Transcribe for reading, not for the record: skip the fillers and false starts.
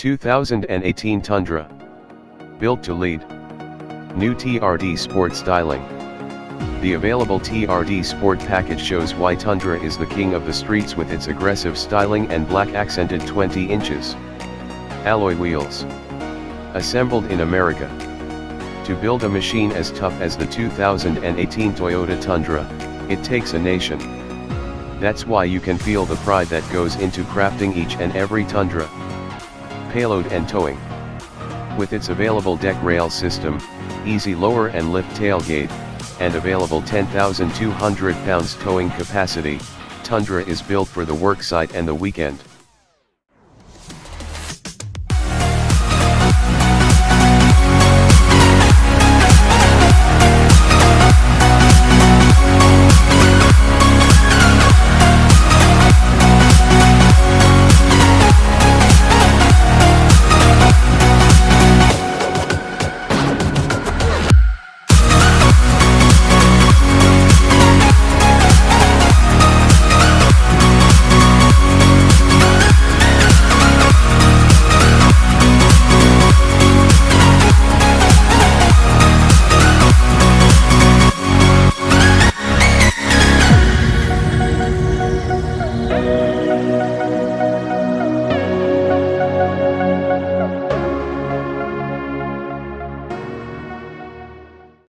2018 Tundra. Built to lead. New TRD Sport Styling. The available TRD Sport Package shows why Tundra is the king of the streets with its aggressive styling and black accented 20 inches alloy wheels. Assembled in America. To build a machine as tough as the 2018 Toyota Tundra, it takes a nation. That's why you can feel the pride that goes into crafting each and every Tundra. Payload and Towing. With its available deck rail system, easy lower and lift tailgate, and available 10,200 pounds towing capacity, Tundra is built for the worksite and the weekend.